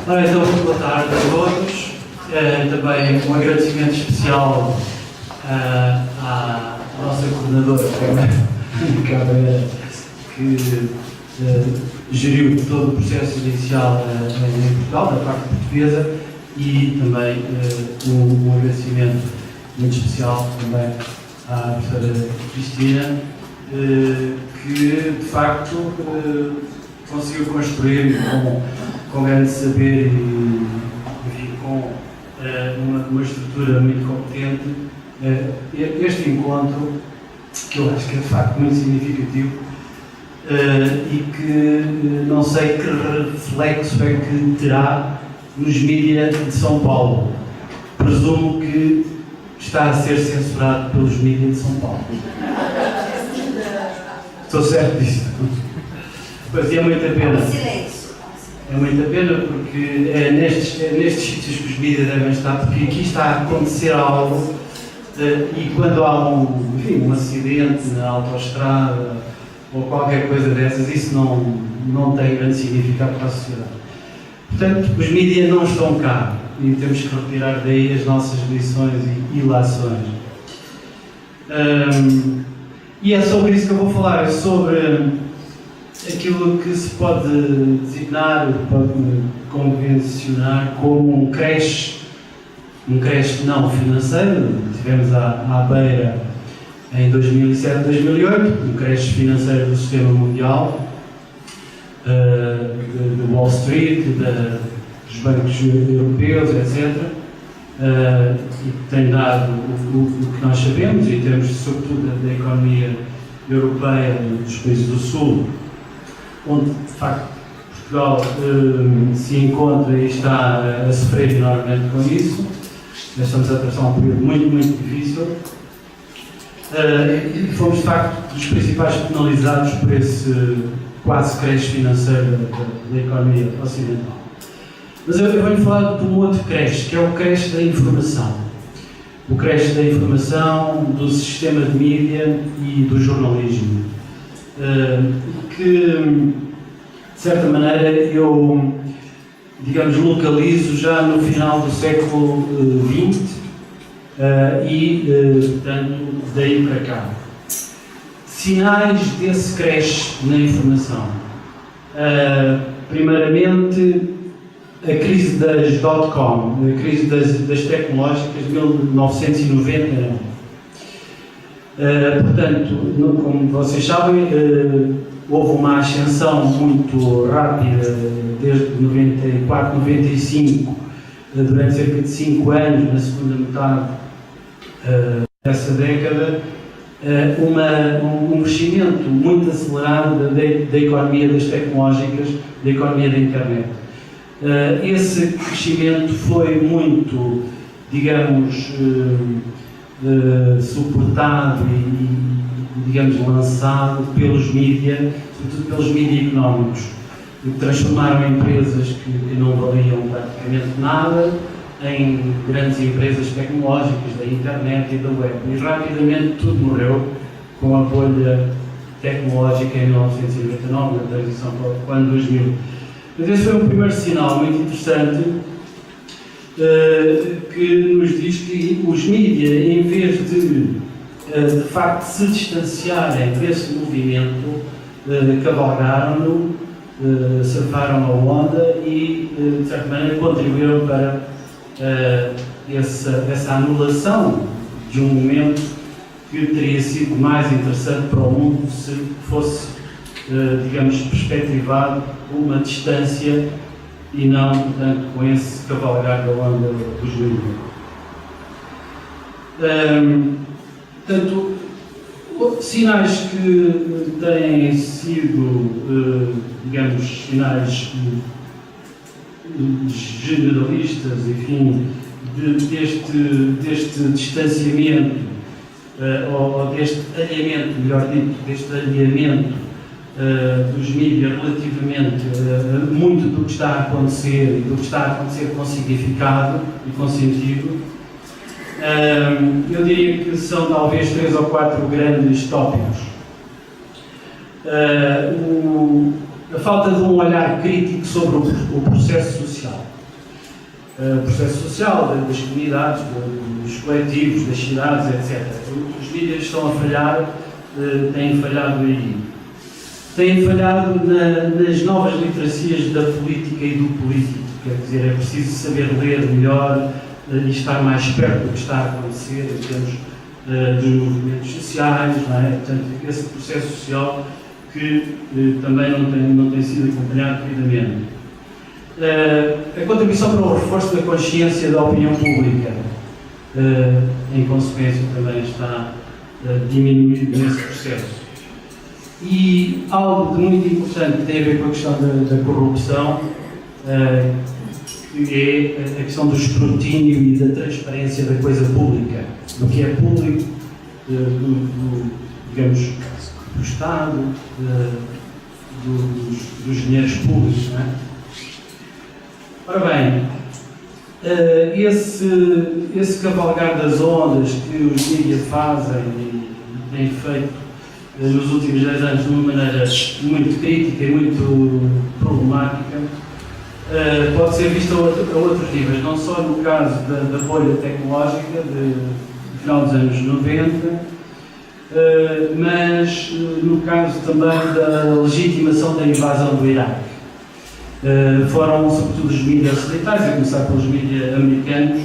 Ora, então, boa tarde a todos. Também um agradecimento especial à nossa coordenadora, Cabrera, que geriu todo o processo inicial em Portugal, da parte portuguesa, e também um agradecimento muito especial também à professora Cristina, que de facto conseguiu construir com grande saber e enfim, com uma estrutura muito competente este encontro, que eu acho que é de facto muito significativo e que não sei que reflexo é que terá nos mídias de São Paulo. Presumo que está a ser censurado pelos mídias de São Paulo. Estou certo disso. Pois é, muita pena. É muita pena porque é nestes sítios que os mídias devem estar, porque aqui está a acontecer algo e quando há um acidente na autoestrada ou qualquer coisa dessas, isso não tem grande significado para a sociedade. Portanto, os mídias não estão cá e temos que retirar daí as nossas lições e ilações. E é sobre isso que eu vou falar, é sobre aquilo que se pode designar, pode convencionar como um creche não financeiro. Tivemos à beira em 2007, 2008, um creche financeiro do sistema mundial, de Wall Street, dos bancos europeus, etc. E que tem dado o que nós sabemos, em termos sobretudo da economia europeia dos países do Sul, onde de facto Portugal se encontra e está a sofrer enormemente com isso. Nós estamos a atravessar um período muito, muito difícil e fomos de facto dos principais penalizados por esse quase creche financeiro da economia ocidental. Mas eu vou-lhe falar de um outro creche, que é o creche da informação. O creche da informação, do sistema de mídia e do jornalismo. Que, de certa maneira, eu, digamos, localizo já no final do século XX e, portanto, daí para cá. Sinais desse creche na informação. Primeiramente, a crise das .com, a crise das tecnológicas de 1999. Portanto, como vocês sabem, houve uma ascensão muito rápida desde 94, 95, durante cerca de 5 anos, na segunda metade dessa década, um crescimento muito acelerado da economia das tecnológicas, da economia da internet. Esse crescimento foi muito, digamos, suportado e, digamos, lançado pelos mídias, sobretudo pelos mídias económicos, que transformaram empresas que não valiam praticamente nada em grandes empresas tecnológicas da internet e da web. E rapidamente tudo morreu com a bolha tecnológica em 1999, na transição para o ano 2000. Mas esse foi um primeiro sinal muito interessante que nos diz que os mídias, em vez de facto se distanciarem desse movimento, cavalgaram-no, surfaram a onda e, de certa maneira, contribuíram para essa anulação de um momento que teria sido mais interessante para o mundo se fosse, digamos, perspectivado com uma distância e não, portanto, com esse cavalgar da onda dos mídias. Portanto, sinais que têm sido, digamos, sinais generalistas, enfim, deste distanciamento, ou deste alinhamento, melhor dito, deste alinhamento dos mídias relativamente muito do que está a acontecer e do que está a acontecer com significado e com sentido. Eu diria que são talvez 3 ou 4 grandes tópicos. A falta de um olhar crítico sobre o processo social. processo social, das comunidades, dos coletivos, das cidades, etc. Os mídias estão a falhar, têm falhado aí. Têm falhado nas novas literacias da política e do político, quer dizer, é preciso saber ler melhor e estar mais perto do que está a acontecer em termos dos movimentos sociais, não é? Portanto, esse processo social que também não tem sido acompanhado devidamente. A contribuição para o reforço da consciência da opinião pública, em consequência, também está diminuído nesse processo. E algo de muito importante que tem a ver com a questão da corrupção, que é a questão do escrutínio e da transparência da coisa pública, do que é público, digamos, do Estado, dos dinheiros públicos, não é? Ora bem, esse cavalgar das ondas que os mídias fazem e têm feito nos últimos 10 anos de uma maneira muito crítica e muito problemática, pode ser visto a outros níveis, não só no caso da bolha tecnológica do final dos anos 90, mas no caso também da legitimação da invasão do Iraque. Foram sobretudo os mídias ocidentais, a começar pelos mídias americanos,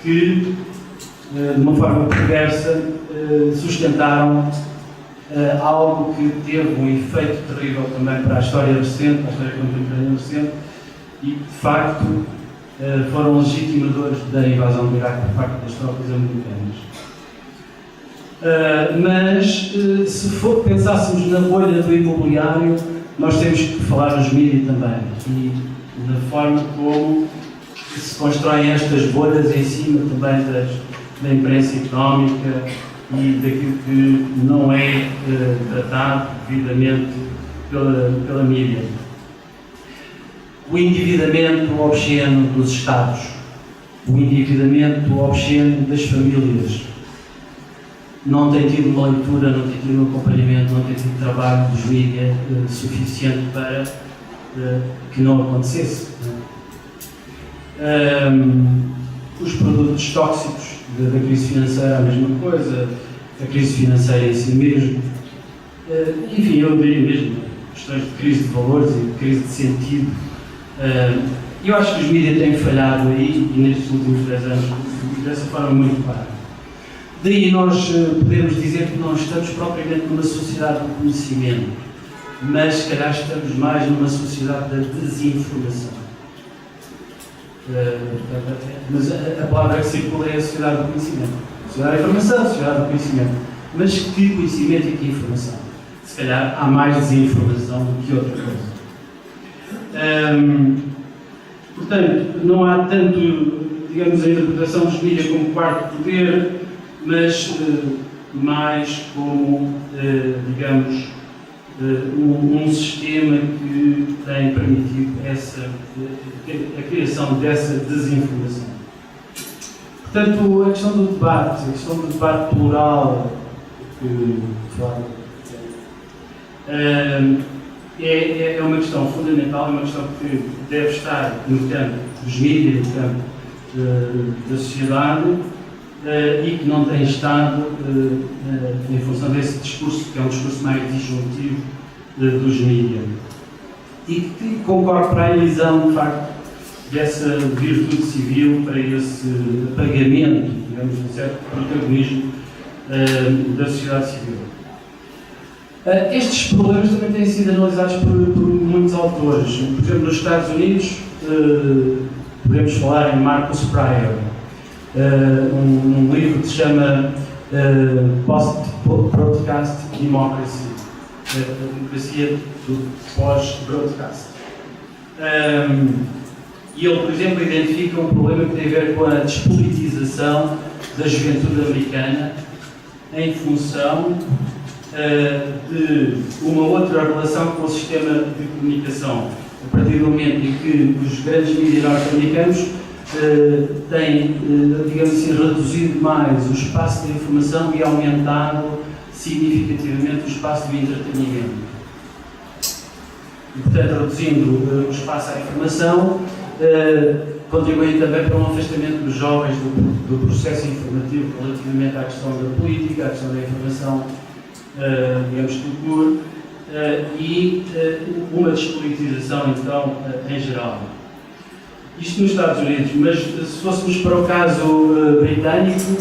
que de uma forma perversa sustentaram algo que teve um efeito terrível também para a história recente, para a história contemporânea recente, e que de facto foram legitimadores da invasão do Iraque por parte das tropas americanas. Mas se pensássemos na bolha do imobiliário, nós temos que falar nos mídias também e da forma como se constroem estas bolhas em cima também da imprensa económica e daquilo que não é tratado devidamente pela mídia. O endividamento obsceno dos Estados, o endividamento obsceno das famílias, não tem tido uma leitura, não tem tido um acompanhamento, não tem tido trabalho dos mídias suficiente para que não acontecesse. Os produtos tóxicos da crise financeira, a mesma coisa, a crise financeira em si mesmo, enfim, eu diria mesmo questões de crise de valores e de crise de sentido. Eu acho que os mídias têm falhado aí, e nestes últimos 10 anos, dessa forma muito clara. Daí nós podemos dizer que não estamos propriamente numa sociedade do conhecimento, mas se calhar estamos mais numa sociedade da desinformação. Mas a palavra que circula é a sociedade do conhecimento. A sociedade da informação, a sociedade do conhecimento. Mas que conhecimento e que informação? Se calhar há mais desinformação do que outra coisa. Portanto, não há tanto, digamos, a interpretação dos mídias como quarto poder, mas mais como, digamos, um sistema que tem permitido a criação dessa desinformação. Portanto, a questão do debate plural, é uma questão fundamental, é uma questão que deve estar no campo dos mídias, no campo da sociedade, e que não tem estado em função desse discurso, que é um discurso mais disjuntivo dos mídias. E que concorre para a elisão, de facto, dessa virtude civil, para esse apagamento, digamos, de um certo protagonismo da sociedade civil. Estes problemas também têm sido analisados por muitos autores. Por exemplo, nos Estados Unidos, podemos falar em Marcus Pryor, um livro que se chama Post-Broadcast Democracy, a democracia do pós-broadcast. E ele, por exemplo, identifica um problema que tem a ver com a despolitização da juventude americana em função de uma outra relação com o sistema de comunicação. A partir do momento em que os grandes mídias norte-americanos têm, digamos assim, reduzido mais o espaço de informação e aumentado significativamente o espaço de entretenimento. E, portanto, reduzindo o espaço à informação, contribuem também para um afastamento dos jovens do processo informativo relativamente à questão da política, à questão da informação, digamos, cultura, e uma despolitização, então, em geral. Isto nos Estados Unidos, mas se fôssemos para o caso britânico,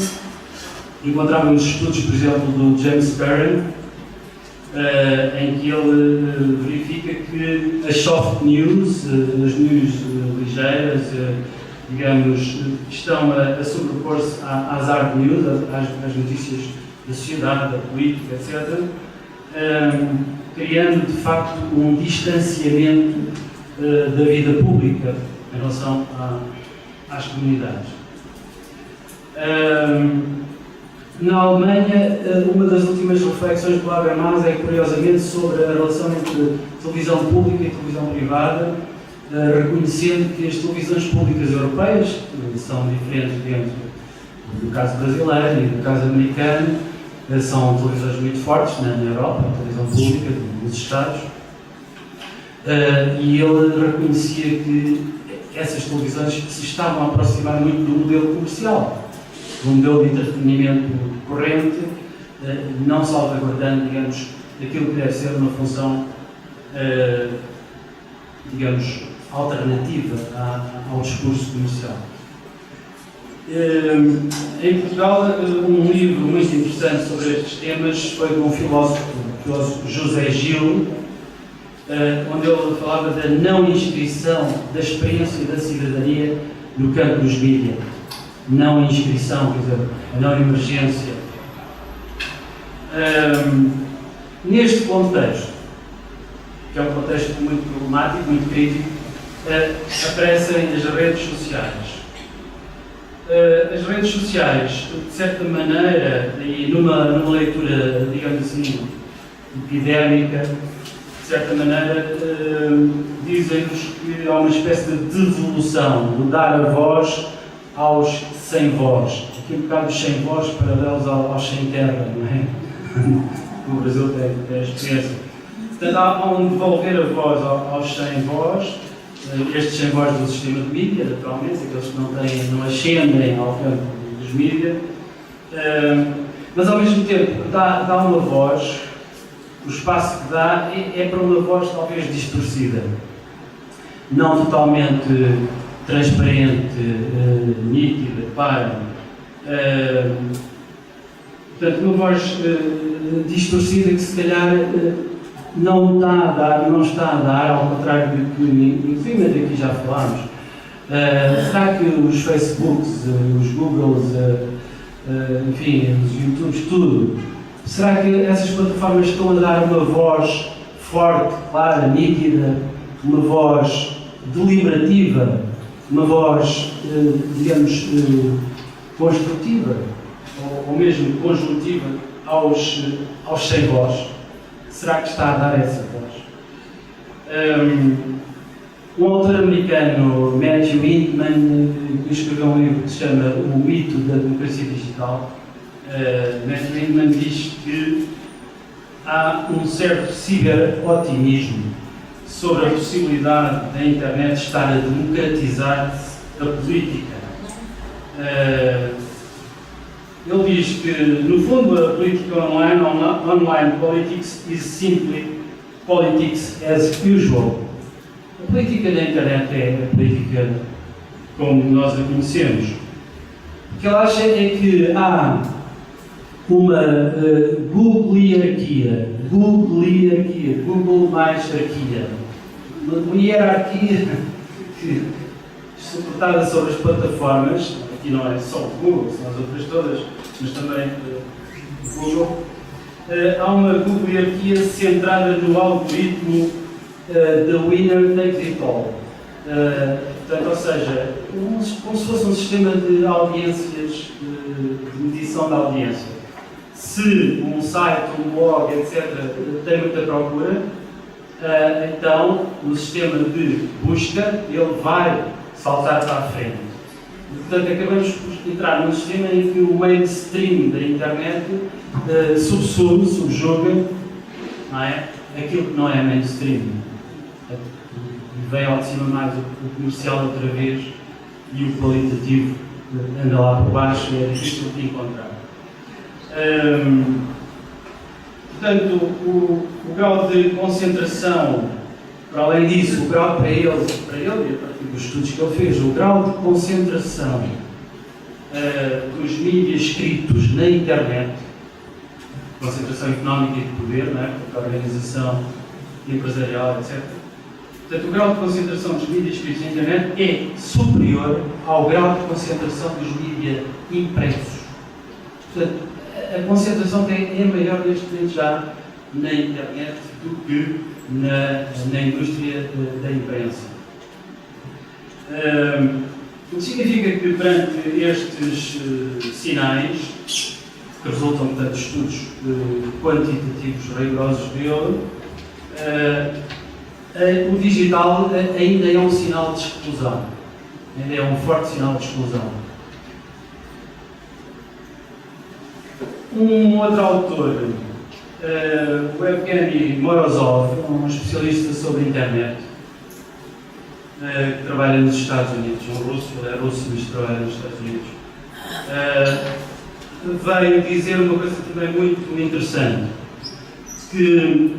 encontrávamos estudos, por exemplo, do James Perrin, em que ele verifica que as soft news, as news ligeiras, digamos, estão a sobrepor-se às hard news, às notícias da sociedade, da política, etc., criando, de facto, um distanciamento da vida pública em relação às comunidades. Na Alemanha, uma das últimas reflexões do Habermas é, curiosamente, sobre a relação entre televisão pública e televisão privada, reconhecendo que as televisões públicas europeias são diferentes dentro do caso brasileiro e do caso americano, são televisões muito fortes na Europa, a televisão pública dos Estados, e ele reconhecia que essas televisões se estavam a aproximar muito do modelo comercial, do modelo de entretenimento corrente, não salvaguardando, digamos, aquilo que deve ser uma função, digamos, alternativa ao discurso comercial. Em Portugal, um livro muito interessante sobre estes temas foi de um filósofo José Gil, onde ele falava da não inscrição da experiência da cidadania no campo dos mídias. Não inscrição, quer dizer, a não emergência. Neste contexto, que é um contexto muito problemático, muito crítico, aparecem as redes sociais. As redes sociais, de certa maneira, e numa leitura, digamos assim, epidémica, de certa maneira, dizem-nos que há uma espécie de devolução, de dar a voz aos sem voz. Aqui um bocado dos sem voz paralelos aos sem terra, não é? O Brasil tem a experiência. Portanto, há um devolver a voz aos sem voz, estes sem voz do sistema de mídia, naturalmente, aqueles que não ascendem ao campo dos mídias, mas ao mesmo tempo dá uma voz, o espaço que dá é para uma voz talvez distorcida, não totalmente transparente, nítida, clara. Portanto, uma voz distorcida que se calhar não está a dar, ao contrário do que, enfim, aqui já falámos. Será que os Facebooks, os Googles, enfim, os YouTubes, tudo, será que essas plataformas estão a dar uma voz forte, clara, nítida, uma voz deliberativa, uma voz, digamos, construtiva, ou mesmo conjuntiva aos sem voz? Será que está a dar essa voz? Um autor americano, Matthew Hinman, que escreveu um livro que se chama O Mito da Democracia Digital, Matthew Hinman diz que há um certo ciber-otimismo sobre a possibilidade da internet estar a democratizar a política. Ele diz que, no fundo, a política online politics is simply politics as usual. A política da internet é a política como nós a conhecemos. O que ele acha é que há uma Googlearquia, Google mais arquia, uma hierarquia suportada sobre as plataformas. Aqui não é só o Google, são as outras todas, mas também o Google. Há uma Googlearquia centrada no algoritmo the winner takes it all. Portanto, ou seja, como se fosse um sistema de audiências, de medição da audiência. Se um site, um blog, etc., tem muita procura, então no sistema de busca ele vai saltar para a frente. Portanto, acabamos por entrar num sistema em que o mainstream da internet subjuga, não é? Aquilo que não é mainstream. Vem ao de cima mais o comercial outra vez e o qualitativo anda lá por baixo e é difícil de encontrar. Portanto, o grau de concentração, para além disso, o grau para ele e a partir dos estudos que ele fez, o grau de concentração dos mídias escritos na internet, concentração económica e de poder, não é? Porque a organização empresarial, etc. Portanto, o grau de concentração dos mídias escritos na internet é superior ao grau de concentração dos mídias impressos. Portanto, a concentração é maior neste momento já na internet do que na indústria da imprensa. O que significa que, perante estes sinais, que resultam de estudos quantitativos rigorosos dele, o digital ainda é um sinal de exclusão, ainda é um forte sinal de exclusão. Um outro autor, o Evgeny Morozov, um especialista sobre internet, que trabalha nos Estados Unidos, um russo, ele é russo, mas trabalha nos Estados Unidos, veio dizer uma coisa também muito interessante, que,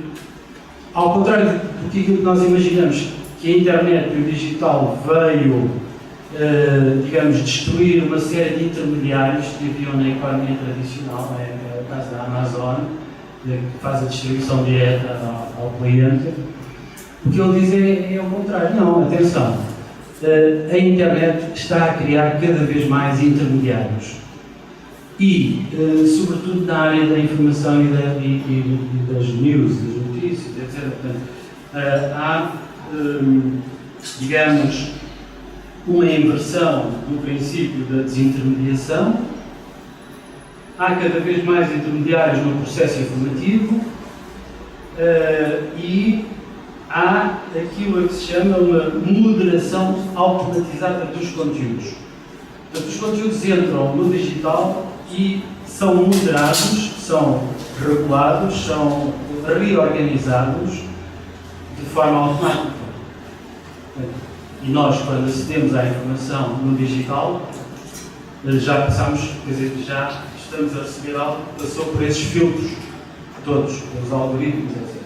ao contrário do que nós imaginamos, que a internet e o digital veio, digamos, destruir uma série de intermediários que haviam na economia tradicional, é o caso da Amazon, que faz a distribuição direta ao cliente. O que ele diz é o contrário. Não, atenção, a internet está a criar cada vez mais intermediários e, sobretudo na área da informação e das news, das notícias, etc. Portanto, há, digamos, uma inversão do princípio da desintermediação, há cada vez mais intermediários no processo informativo e há aquilo que se chama uma moderação automatizada dos conteúdos. Portanto, os conteúdos entram no digital e são moderados, são regulados, são reorganizados de forma automática. E nós, quando acedemos à informação no digital, já passamos, quer dizer, já estamos a receber algo que passou por esses filtros todos, os algoritmos, etc.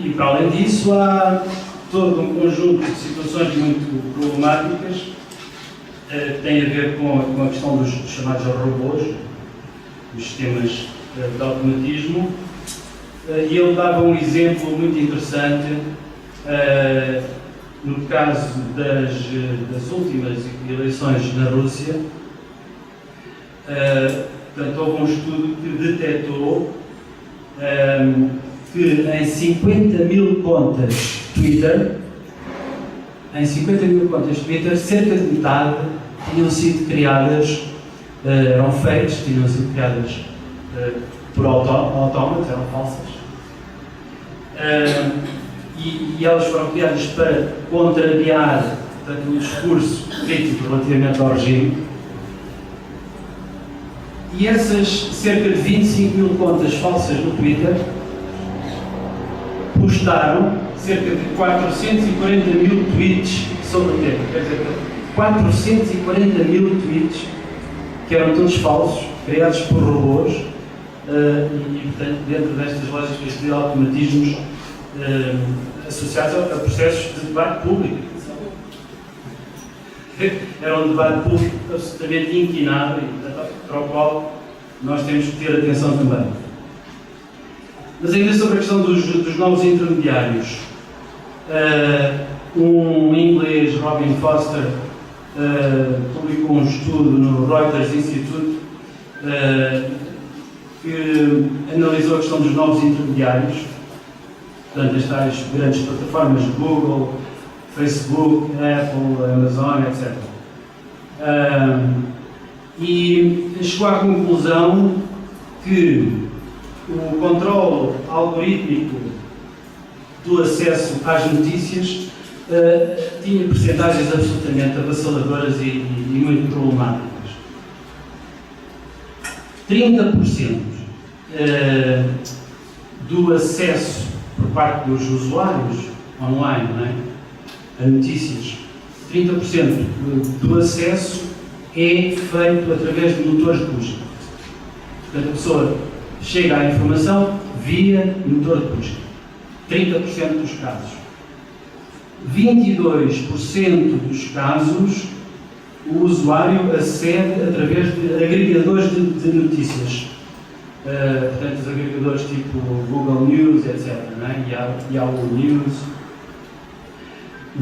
E para além disso, há todo um conjunto de situações muito problemáticas que têm a ver com a questão dos chamados robôs, dos sistemas de automatismo. E ele dava um exemplo muito interessante no caso das últimas eleições na Rússia. Portanto, houve um estudo que detectou que em 50 mil contas Twitter, cerca de metade tinham sido criadas, eram fakes, tinham sido criadas por autómatos, eram falsas. E elas foram criadas para contrariar, portanto, um discurso crítico relativamente ao regime. E essas cerca de 25 mil contas falsas no Twitter postaram cerca de 440 mil tweets sobre o tema. Quer dizer, 440 mil tweets que eram todos falsos, criados por robôs e, portanto, dentro destas lógicas de automatismos associados a processos de debate público. Era um debate público absolutamente inquinado e, portanto, para o qual nós temos que ter atenção também. Mas ainda sobre a questão dos novos intermediários, um inglês, Robin Foster, publicou um estudo no Reuters Institute que analisou a questão dos novos intermediários, portanto, as tais grandes plataformas, Google, Facebook, Apple, Amazon, etc. E chegou à conclusão que o controle algorítmico do acesso às notícias tinha percentagens absolutamente avassaladoras e muito problemáticas. 30% do acesso por parte dos usuários online, não é, a notícias 30% do acesso é feito através de motores de busca. Portanto, a pessoa chega à informação via motor de busca. 30% dos casos. 22% dos casos, o usuário acede através de agregadores de notícias. Portanto, os agregadores tipo Google News, etc. Né? Yahoo News.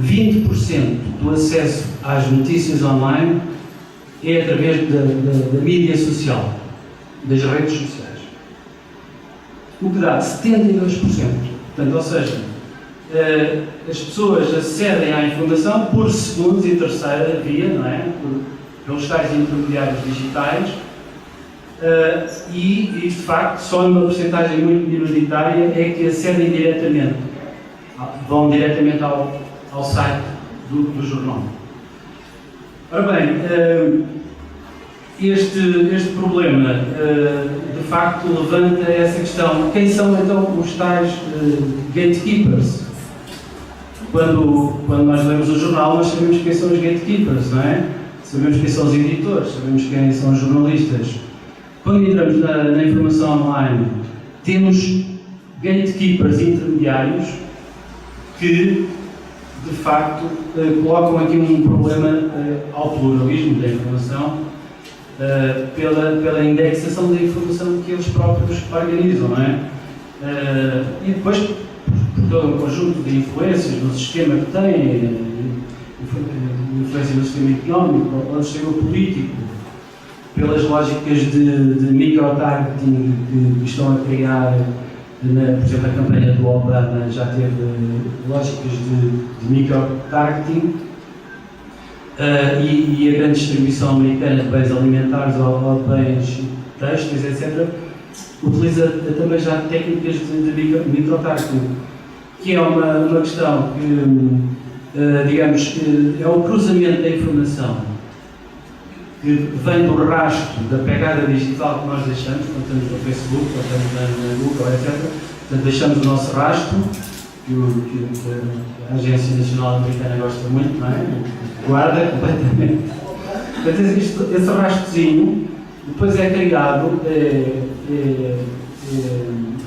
20% do acesso às notícias online é através da mídia social, das redes sociais. O que dá 72%. Portanto, ou seja, as pessoas acedem à informação por segunda e terceira via, não é? Pelos tais intermediários digitais, e de facto só numa porcentagem muito minoritária é que acedem diretamente, vão diretamente ao site do jornal. Ora bem, este problema de facto levanta essa questão: quem são então os tais gatekeepers? Quando nós lemos o jornal, nós sabemos quem são os gatekeepers, não é? Sabemos quem são os editores, sabemos quem são os jornalistas. Quando entramos na informação online, temos gatekeepers intermediários que, de facto, colocam aqui um problema ao pluralismo da informação pela indexação da informação que eles próprios organizam, não é? E depois, por todo um conjunto de influências no sistema que têm, influência no sistema económico, no sistema político, pelas lógicas de micro-targeting que estão a criar, por exemplo, a campanha do Obama já teve lógicas de micro-targeting, e a grande distribuição americana de bens alimentares ou de bens têxteis, etc., utiliza também já técnicas de micro-targeting, que é uma questão que, digamos, é o cruzamento da informação que vem do rastro da pegada digital que nós deixamos, quando estamos no Facebook, quando estamos na Google, etc. Portanto, deixamos o nosso rastro, que a Agência Nacional Americana gosta muito, não é? Guarda completamente. Portanto, esse rastrozinho depois é criado,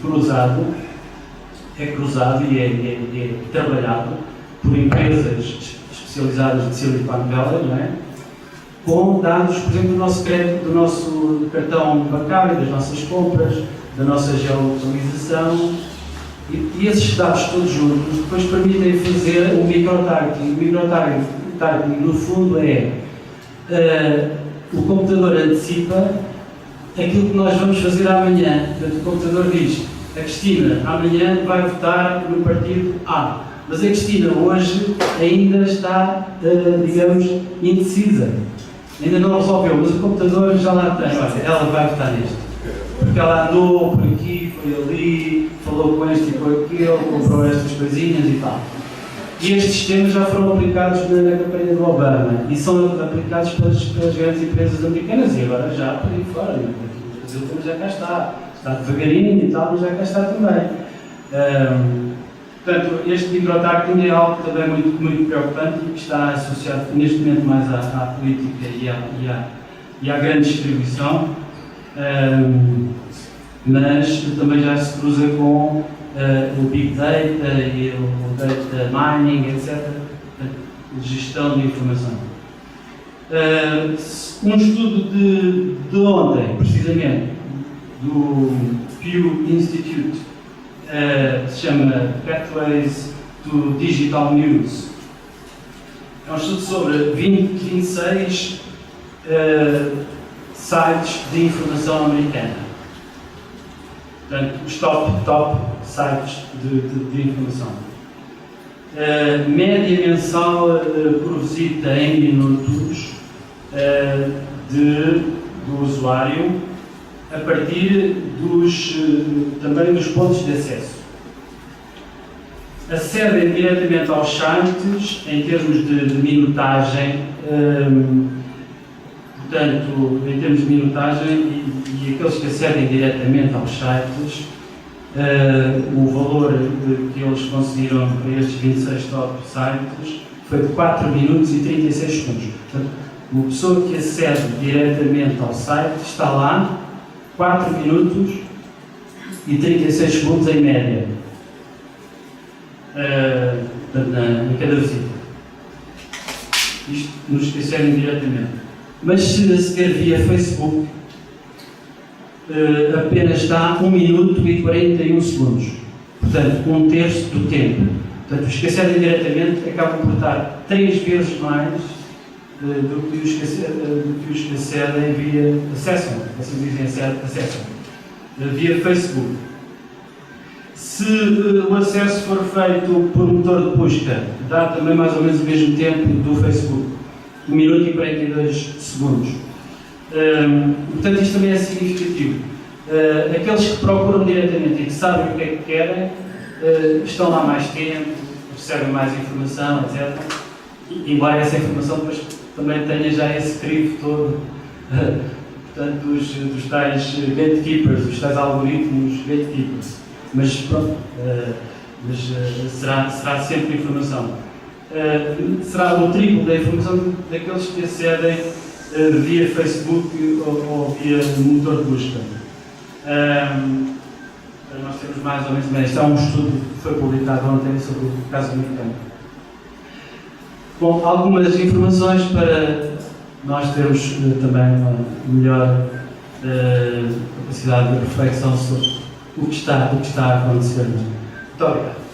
cruzado e é trabalhado por empresas especializadas de Silicon Valley, não é? Com dados, por exemplo, do nosso crédito, do nosso cartão bancário, das nossas compras, da nossa geolocalização, e esses dados todos juntos depois permitem fazer o micro-targeting. O micro-targeting, no fundo, é o computador antecipa aquilo que nós vamos fazer amanhã. Portanto, o computador diz: a Cristina amanhã vai votar no partido A, mas a Cristina hoje ainda está, digamos, indecisa. Ainda não resolveu, mas o computador já lá tem. Olha, ela vai votar neste. Porque ela andou por aqui, foi ali, falou com este e com aquele, comprou estas coisinhas e tal. E estes sistemas já foram aplicados na campanha do Obama e são aplicados pelas grandes empresas americanas e agora já por aí fora. Aqui no Brasil também já cá está. Está devagarinho e tal, mas já cá está também. Portanto, este micro-targeting é algo também muito, muito preocupante e que está associado neste momento mais à política e à grande distribuição, mas também já se cruza com o Big Data e o Data Mining, etc., gestão de informação. Um estudo de ontem, precisamente, do Pew Institute, se chama Pathways to Digital News. É um estudo sobre 26 sites de informação americana. Portanto, os top sites de informação. Média mensal por visita em minutos do usuário, a partir também dos pontos de acesso. Acedem diretamente aos sites em termos de minutagem, portanto, em termos de minutagem, e aqueles que acedem diretamente aos sites, o valor que eles conseguiram para estes 26 top sites foi de 4 minutos e 36 segundos. Portanto, uma pessoa que acede diretamente ao site está lá 4 minutos e 36 segundos em média em cada visita. Isto nos esquecerem diretamente. Mas se aceder via Facebook, apenas dá 1 minuto e 41 segundos. Portanto, 1/3 do tempo. Portanto, os que acedem diretamente acabam por estar 3 vezes mais do que os que acedem via acessam, assim dizem, acessam via Facebook. Se o acesso for feito por motor de busca, dá também mais ou menos o mesmo tempo do Facebook, 1 minuto e 42 segundos. Portanto, isto também é significativo. Aqueles que procuram diretamente e que sabem o que é que querem, estão lá mais tempo, recebem mais informação, etc. Embora essa informação depois também tenha já esse crivo todo, portanto, dos tais gatekeepers, dos tais algoritmos gatekeepers. Mas pronto, será sempre informação. Será o triplo da informação daqueles que acedem via Facebook ou via motor de busca. Nós temos mais ou menos bem. Este é um estudo que foi publicado ontem sobre o caso americano. Bom, algumas informações para nós termos também uma melhor capacidade de reflexão sobre o que está a acontecer. Muito obrigado.